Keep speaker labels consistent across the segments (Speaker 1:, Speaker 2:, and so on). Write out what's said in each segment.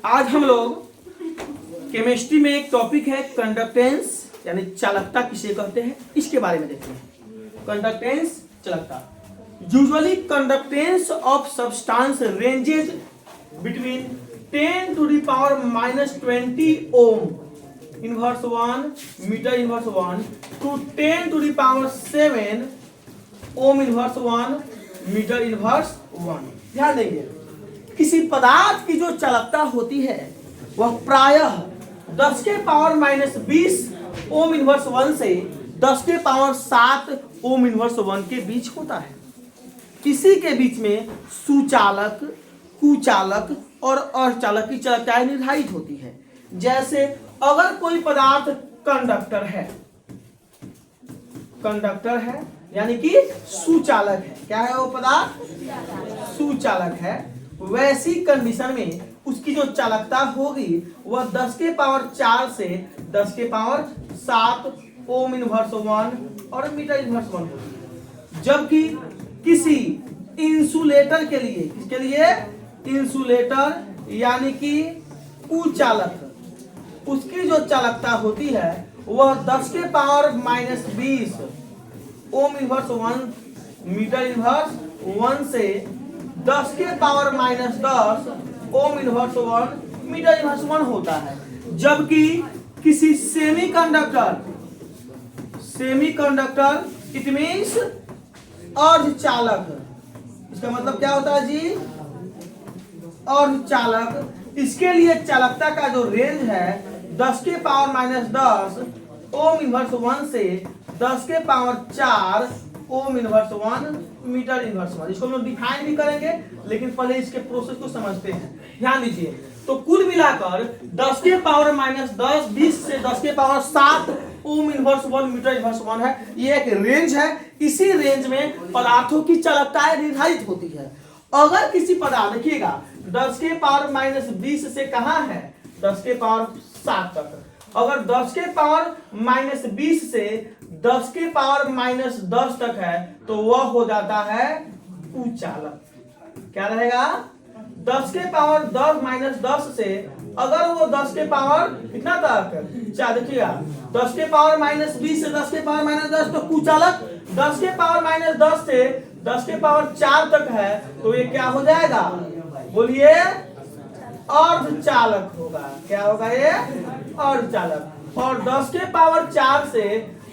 Speaker 1: आज हम लोग केमिस्ट्री में एक टॉपिक है कंडक्टेंस, यानी चालकता किसे कहते हैं, इसके बारे में देखते हैं। कंडक्टेंस, चालकता। Usually conductance of substance ranges between 10 to the power minus 20 ohm inverse 1 meter inverse 1 to 10 to the power 7 ohm inverse 1 meter inverse 1। ध्यान देंगे, किसी पदार्थ की जो चालकता होती है वह प्रायः 10 के पावर माइनस 20 ओम इनवर्स 1 से 10 के पावर 7 ओम इनवर्स 1 के बीच होता है। किसी के बीच में सुचालक, कुचालक और अर्धचालक की चालकताएं निर्धारित होती है। जैसे अगर कोई पदार्थ कंडक्टर है यानी कि सुचालक है। क्या है वो पदार्थ? सुचालक है। वैसी कंडीशन में उसकी जो चालकता होगी वह 10 के पावर 4 से 10 के पावर 7 ओम इनवर्स 1 और मीटर इनवर्स 1 होगी। जबकि किसी इंसुलेटर के लिए, किसके लिए? इंसुलेटर यानी कि कुचालक, उसकी जो चालकता होती है वह 10 के power minus 20 ohm inverse 1 metre inverse 1 से 10 के power minus 10 ohm inverse 1 metre inverse 1 होता है। जबकि किसी सेमीकंडक्टर इट मींस अर्धचालक, इसका मतलब क्या होता है जी? अर्धचालक, इसके लिए चालकता का जो रेंज है 10 के पावर माइनस 10 ओम इनवर्स 1 से 10 के power 4 ohm inverse 1 metre inverse 1। इसको हम लोग डिफाइन भी करेंगे, लेकिन पहले इसके प्रोसेस को समझते हैं। ध्यान दीजिए, तो कुल मिलाकर 10 के पावर माइनस 10 20 से 10 के power 7 ohm inverse 1 metre inverse 1 है। ये एक रेंज है। इसी रेंज में पदार्थों की चालकताएं निर्धारित होती है। अगर किसी पदार्थ, देखिएगा 10 के पावर माइनस 20 से कहाँ है? 10 के पावर 7 तक। अगर 10 के पावर माइनस 20 से 10 के पावर माइनस 10 तक है तो वह हो जाता है कुचालक। क्या रहेगा? 10 के पावर 10 माइनस 10 से अगर वो 10 के पावर कितना तक, देखिएगा 10 के पावर माइनस 20 से 10 के पावर माइनस 10 तो कुचालक। 10 के पावर माइनस 10 से 10 के पावर 4 तक है तो ये क्या हो जाएगा? बोलिए, अर्धचालक होगा। क्या होगा ये? अर्धचालक। और 10 के पावर 4 से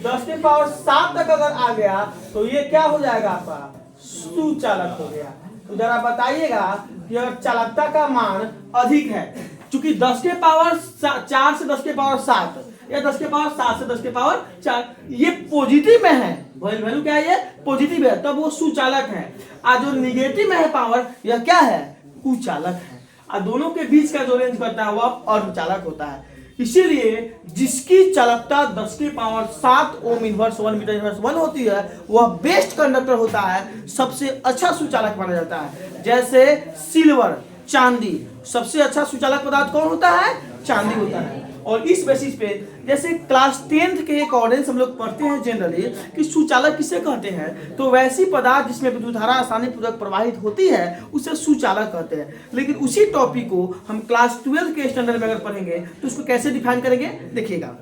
Speaker 1: 10 के पावर 7 तक अगर आ गया तो ये क्या हो जाएगा? आपका सुचालक हो गया। तो जरा बताइएगा कि अगर चालकता का मान अधिक है, चूंकि 10 के पावर 4 से 10 के पावर 7 या 10 के पावर 7 से 10 के पावर 4 ये पॉजिटिव में है, वैल्यू क्या है? ये पॉजिटिव है, तब वो सुचालक है। आज जो निगेटिव में है पावर, यह क्या है? कुचालक है। और दोनों के बीच का जो रेंज करता है वह अर्धचालक होता है। इसीलिए जिसकी चालकता 10 के power 7 ohm inverse 1 metre inverse 1 होती है वह बेस्ट कंडक्टर होता है, सबसे अच्छा सुचालक माना जाता है। जैसे सिल्वर, चांदी, सबसे अच्छा सुचालक पदार्थ कौन होता है? चांदी होता है। और इस बेसिस पे जैसे क्लास 10th के अकॉर्डिंग हम लोग पढ़ते हैं जनरली कि सुचालक किसे कहते हैं, तो वैसी पदार्थ जिसमें विद्युत धारा आसानी पूर्वक प्रवाहित होती है उसे सुचालक कहते हैं। लेकिन उसी टॉपिक को हम क्लास 12 के स्टैंडर्ड में अगर पढ़ेंगे तो उसको कैसे डिफाइन करेंगे? देखिएगा,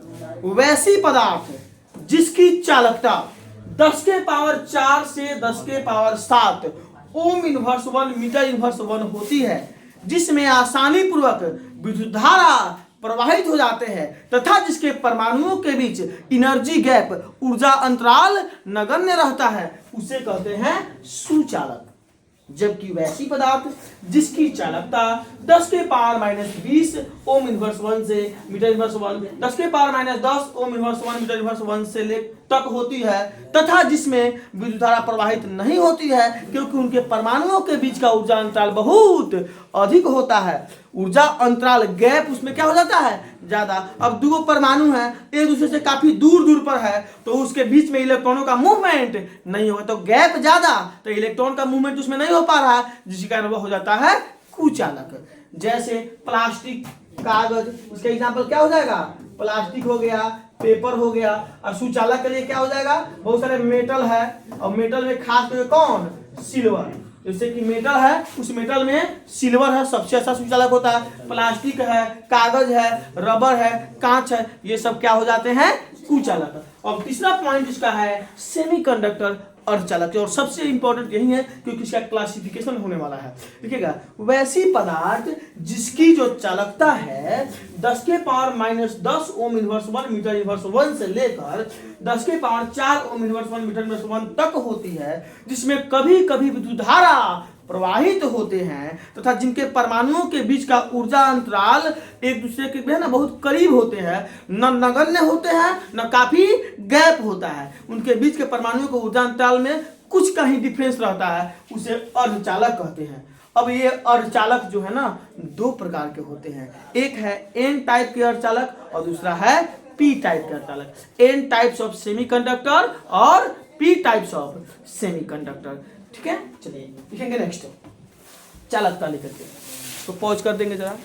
Speaker 1: वैसी पदार्थ जिसकी चालकता 10 के पावर 4 से 10 के power 7 ohm inverse 1 metre inverse 1 होती है, जिसमें आसानी पूर्वक विद्युत धारा प्रवाहित हो जाते हैं तथा जिसके परमाणुओं के बीच एनर्जी गैप, ऊर्जा अंतराल नगण्य रहता है, उसे कहते हैं सुचालक। जबकि वैसी पदार्थ जिसकी चालकता 10 के पावर माइनस 20 ओम इनवर्स 1 से मीटर इनवर्स 1, 10 के power minus 10 ohm inverse 1 metre inverse 1 से ले तक होती है तथा जिसमें विद्युत धारा प्रवाहित नहीं होती है क्योंकि उनके परमाणुओं के बीच का ऊर्जा अंतराल बहुत अधिक होता है। ऊर्जा अंतराल गैप उसमें क्या हो जाता है? ज्यादा। अब दो परमाणु है, एक दूसरे से काफी दूर दूर पर है तो उसके बीच में इलेक्ट्रॉनों का मूवमेंट नहीं होगा, तो गैप ज्यादा, तो इलेक्ट्रॉन का मूवमेंट उसमें नहीं हो पा रहा है, जिसके कारण वह हो जाता है कुचालक। जैसे प्लास्टिक, कागज, उसका एग्जाम्पल क्या हो जाएगा? प्लास्टिक हो गया, पेपर हो गया। और सुचालक के लिए क्या हो जाएगा? बहुत सारे मेटल है और मेटल में खास करके कौन? सिल्वर। जैसे कि मेटल है, उस मेटल में सिल्वर है, सबसे अच्छा सुचालक होता है। प्लास्टिक है, कागज है, रबर है, कांच है, ये सब क्या हो जाते हैं, कुचालक। और तीसरा पॉइंट इसका है सेमीकंडक्टर अर्धचालक, और सबसे इंपॉर्टेंट यही है क्योंकि इसका क्लासिफिकेशन होने वाला है। देखिएगा, वैसी पदार्थ जिसकी जो चालकता है 10 के power -10 ohm inverse 1 metre inverse 1 से लेकर 10 के power 4 ohm inverse 1 metre inverse 1 तक होती है, जिसमें कभी कभी विद्युत धारा प्रवाहित होते हैं तथा जिनके परमाणुओं के बीच का ऊर्जा अंतराल एक दूसरे के है ना बहुत करीब होते हैं, न नगण्य होते हैं न काफी गैप होता है, उनके बीच के परमाणुओं के ऊर्जा अंतराल में कुछ का ही डिफरेंस रहता है, उसे अर्धचालक कहते हैं। अब ये अर्धचालक जो है ना दो प्रकार के होते हैं, एक है एन टाइप के अर्धचालक और दूसरा है पी टाइप के अर्धचालक। एन टाइप्स ऑफ सेमीकंडक्टर और पी टाइप्स ऑफ सेमीकंडक्टर। ठीक है, चलिए लिखेंगे नेक्स्ट चालकता लेकर के, तो पॉज कर देंगे जरा।